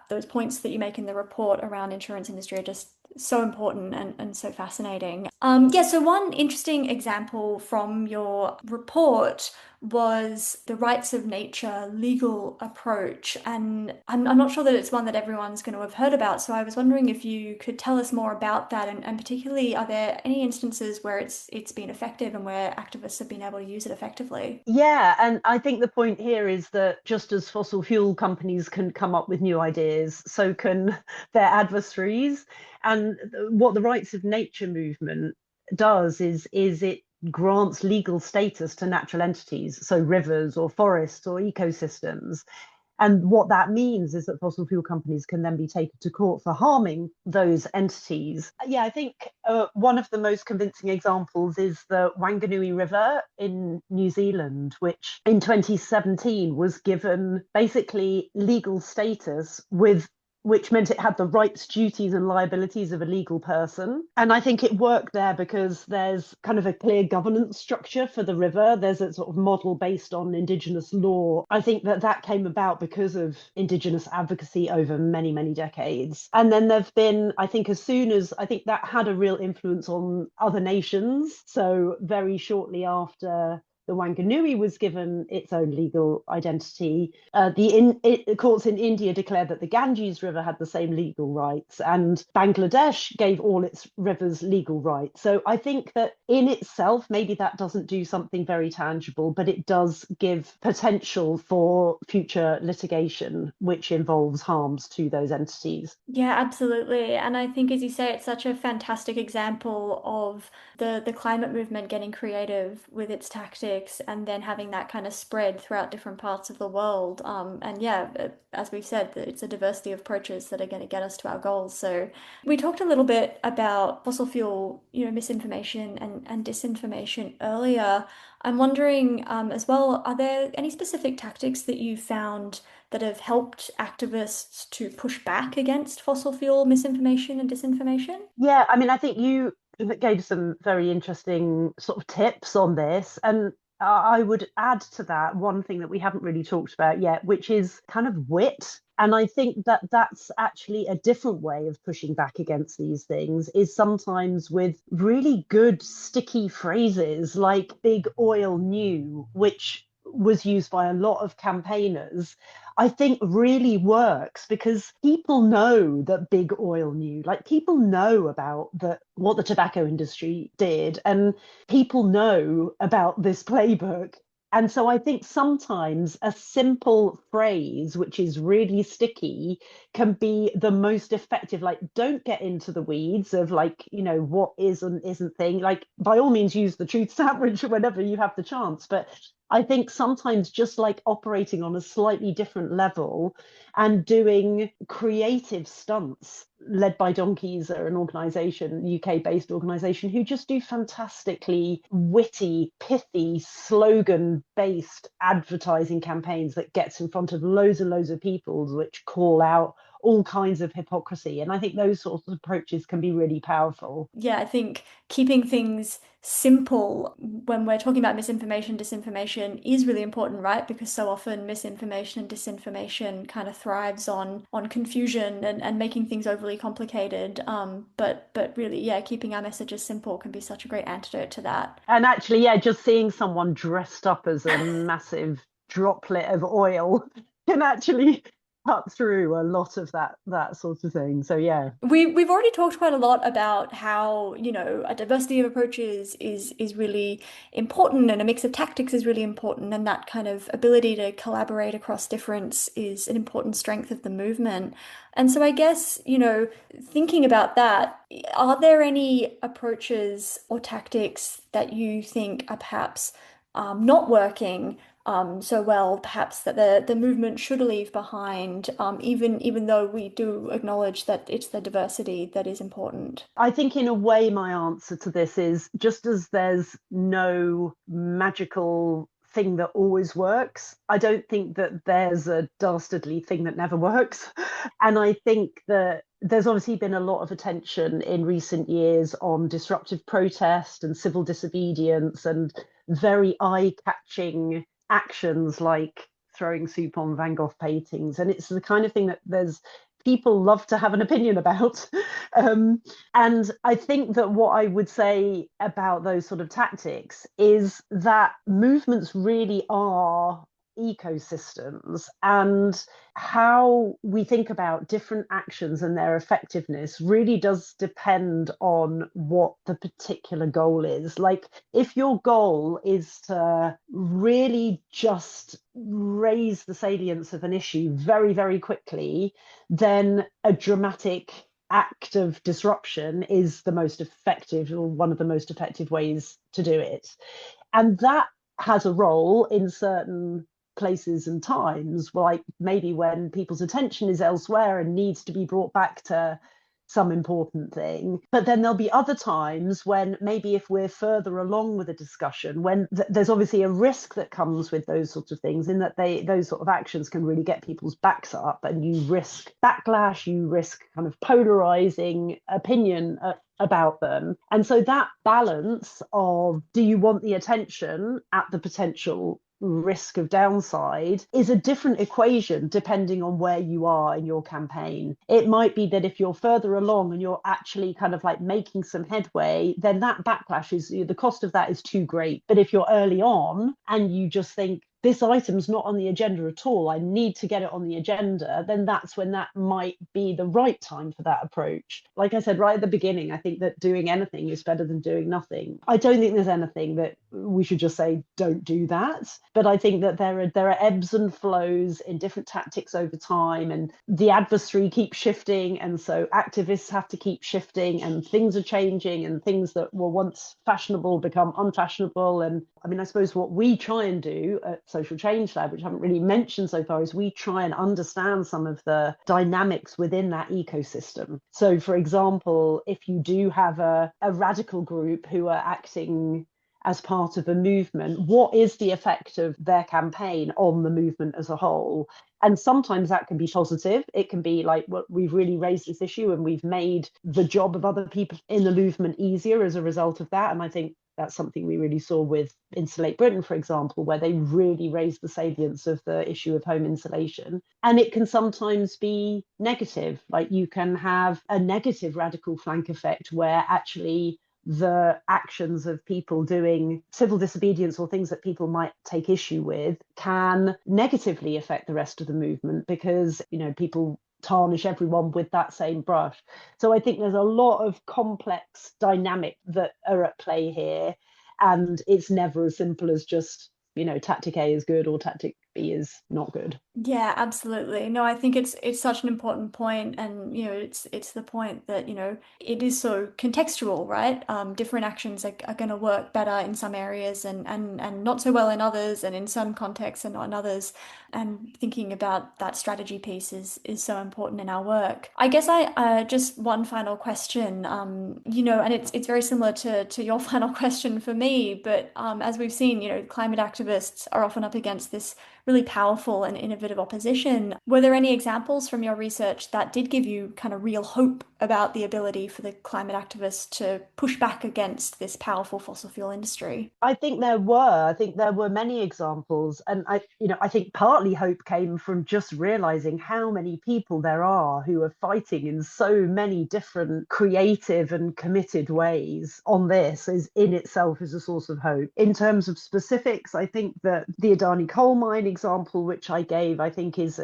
those points that you make in the report around insurance industry are just so important and so fascinating. Yeah, so one interesting example from your report was the rights of nature legal approach. And I'm not sure that it's one that everyone's going to have heard about. So I was wondering if you could tell us more about that, and particularly, are there any instances where it's been effective and where activists have been able to use it effectively? Yeah, and I think the point here is that just as fossil fuel companies can come up with new ideas, so can their adversaries. And what the rights of nature movement does is it grants legal status to natural entities, so rivers or forests or ecosystems. And what that means is that fossil fuel companies can then be taken to court for harming those entities. Yeah, I think one of the most convincing examples is the Wanganui River in New Zealand, which in 2017 was given basically legal status with which meant it had the rights, duties, and liabilities of a legal person. And I think it worked there because there's kind of a clear governance structure for the river. There's a sort of model based on Indigenous law. I think that came about because of Indigenous advocacy over many, many decades. And then there've been, I think, I think that had a real influence on other nations. So very shortly after the Wanganui was given its own legal identity. The courts in India declared that the Ganges River had the same legal rights, and Bangladesh gave all its rivers legal rights. So I think that in itself, maybe that doesn't do something very tangible, but it does give potential for future litigation, which involves harms to those entities. Yeah, absolutely. And I think, as you say, it's such a fantastic example of the climate movement getting creative with its tactics and then having that kind of spread throughout different parts of the world. And yeah, as we've said, it's a diversity of approaches that are going to get us to our goals. So we talked a little bit about fossil fuel, misinformation and disinformation earlier. I'm wondering, as well, are there any specific tactics that you found that have helped activists to push back against fossil fuel misinformation and disinformation? Yeah, I mean, I think you gave some very interesting sort of tips on this. And I would add to that one thing that we haven't really talked about yet, which is kind of wit. And I think that that's actually a different way of pushing back against these things, is sometimes with really good sticky phrases like big oil new, which was used by a lot of campaigners. I think really works because people know that big oil knew, like people know about what the tobacco industry did, and people know about this playbook. And so I think sometimes a simple phrase, which is really sticky, can be the most effective. Like, don't get into the weeds of like, what is and isn't thing. Like, by all means, use the truth sandwich whenever you have the chance. But I think sometimes just like operating on a slightly different level and doing creative stunts led by Donkeys are an organization, UK based organization, who just do fantastically witty, pithy, slogan based advertising campaigns that gets in front of loads and loads of people, which call out all kinds of hypocrisy. And I think those sorts of approaches can be really powerful. Yeah, I think keeping things simple when we're talking about misinformation, disinformation is really important, right? Because so often misinformation and disinformation kind of thrives on confusion and making things overly complicated. But really, yeah, keeping our messages simple can be such a great antidote to that. And actually, yeah, just seeing someone dressed up as a massive droplet of oil can actually cut through a lot of that sort of thing. So yeah. We've already talked quite a lot about how, a diversity of approaches is really important and a mix of tactics is really important, and that kind of ability to collaborate across difference is an important strength of the movement. And so I guess, thinking about that, are there any approaches or tactics that you think are perhaps not working so well, perhaps that the movement should leave behind, even though we do acknowledge that it's the diversity that is important. I think, in a way, my answer to this is just as there's no magical thing that always works, I don't think that there's a dastardly thing that never works. And I think that there's obviously been a lot of attention in recent years on disruptive protest and civil disobedience and very eye-catching actions like throwing soup on Van Gogh paintings. And it's the kind of thing that there's people love to have an opinion about. Um, and I think that what I would say about those sort of tactics is that movements really are ecosystems, and how we think about different actions and their effectiveness really does depend on what the particular goal is. Like, if your goal is to really just raise the salience of an issue very, very quickly, then a dramatic act of disruption is the most effective, or one of the most effective ways to do it. And that has a role in certain places and times, like maybe when people's attention is elsewhere and needs to be brought back to some important thing. But then there'll be other times when maybe if we're further along with a discussion, when there's obviously a risk that comes with those sorts of things, in that those sort of actions can really get people's backs up, and you risk backlash, you risk kind of polarizing opinion about them. And so that balance of, do you want the attention at the potential risk of downside, is a different equation depending on where you are in your campaign. It might be that if you're further along and you're actually kind of like making some headway, then that backlash is, the cost of that is too great. But if you're early on and you just think, this item's not on the agenda at all, I need to get it on the agenda, then that's when that might be the right time for that approach. Like I said right at the beginning, I think that doing anything is better than doing nothing. I don't think there's anything that we should just say, don't do that. But I think that there are ebbs and flows in different tactics over time, and the adversary keeps shifting. And so activists have to keep shifting, and things are changing, and things that were once fashionable become unfashionable. And I mean, I suppose what we try and do at Social Change Lab, which I haven't really mentioned so far, is we try and understand some of the dynamics within that ecosystem. So, for example, if you do have a radical group who are acting as part of a movement, what is the effect of their campaign on the movement as a whole? And sometimes that can be positive. It can be like, well, we've really raised this issue and we've made the job of other people in the movement easier as a result of that. And I think that's something we really saw with Insulate Britain, for example, where they really raised the salience of the issue of home insulation. And it can sometimes be negative. Like, you can have a negative radical flank effect where actually the actions of people doing civil disobedience or things that people might take issue with can negatively affect the rest of the movement, because, people tarnish everyone with that same brush. So I think there's a lot of complex dynamics that are at play here, and it's never as simple as just tactic A is good or tactic B is not good. Yeah, absolutely. No, I think it's such an important point, and it's the point that it is so contextual, right? Different actions are going to work better in some areas and not so well in others, and in some contexts and not in others. And thinking about that strategy piece is so important in our work. I guess I just one final question, and it's very similar to your final question for me, but as we've seen, climate activists are often up against this really powerful and innovative opposition. Were there any examples from your research that did give you kind of real hope about the ability for the climate activists to push back against this powerful fossil fuel industry? I think there were. I think there were many examples, and I think partly hope came from just realizing how many people there are who are fighting in so many different creative and committed ways on this is in itself is a source of hope. In terms of specifics, I think that the Adani coal mine example, which I gave, I think is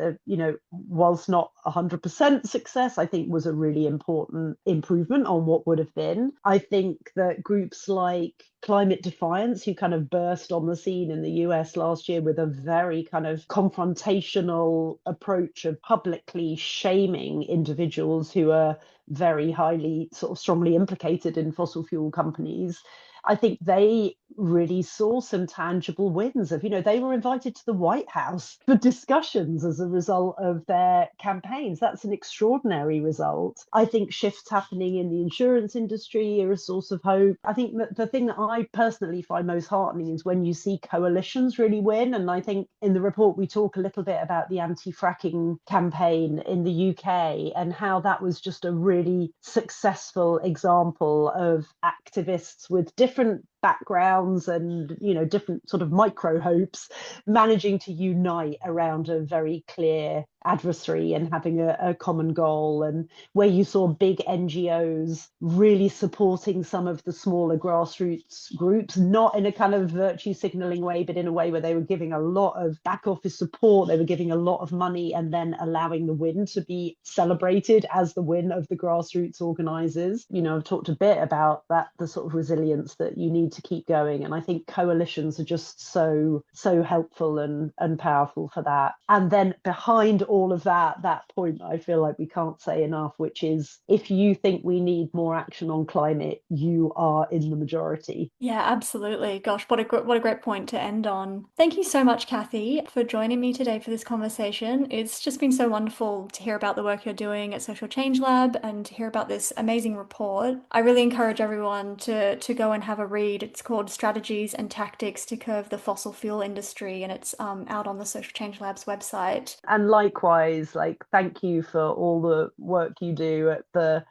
whilst not 100% success, I think was a really important improvement on what would have been. I think that groups like Climate Defiance, who kind of burst on the scene in the US last year with a very kind of confrontational approach of publicly shaming individuals who are very highly sort of strongly implicated in fossil fuel companies. I think they really saw some tangible wins of, they were invited to the White House for discussions as a result of their campaigns. That's an extraordinary result. I think shifts happening in the insurance industry are a source of hope. I think that the thing that I personally find most heartening is when you see coalitions really win. And I think in the report, we talk a little bit about the anti-fracking campaign in the UK and how that was just a really successful example of activists with different backgrounds and different sort of micro hopes managing to unite around a very clear adversary and having a common goal, and where you saw big NGOs really supporting some of the smaller grassroots groups, not in a kind of virtue signaling way, but in a way where they were giving a lot of back office support, they were giving a lot of money, and then allowing the win to be celebrated as the win of the grassroots organizers. I've talked a bit about that, the sort of resilience that you need to keep going, and I think coalitions are just so helpful and powerful for that. And then behind all of that point I feel like we can't say enough, which is if you think we need more action on climate, you are in the majority. Yeah, absolutely. Gosh, what a great point to end on. Thank you so much, Cathy, for joining me today for this conversation. It's just been so wonderful to hear about the work you're doing at Social Change Lab and to hear about this amazing report. I really encourage everyone to go and have a read. It's called Strategies and Tactics to Curb the Fossil Fuel Industry, and it's out on the Social Change Lab's website. And likewise, thank you for all the work you do at the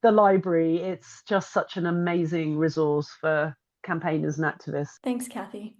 library. It's just such an amazing resource for campaigners and activists. Thanks, Cathy.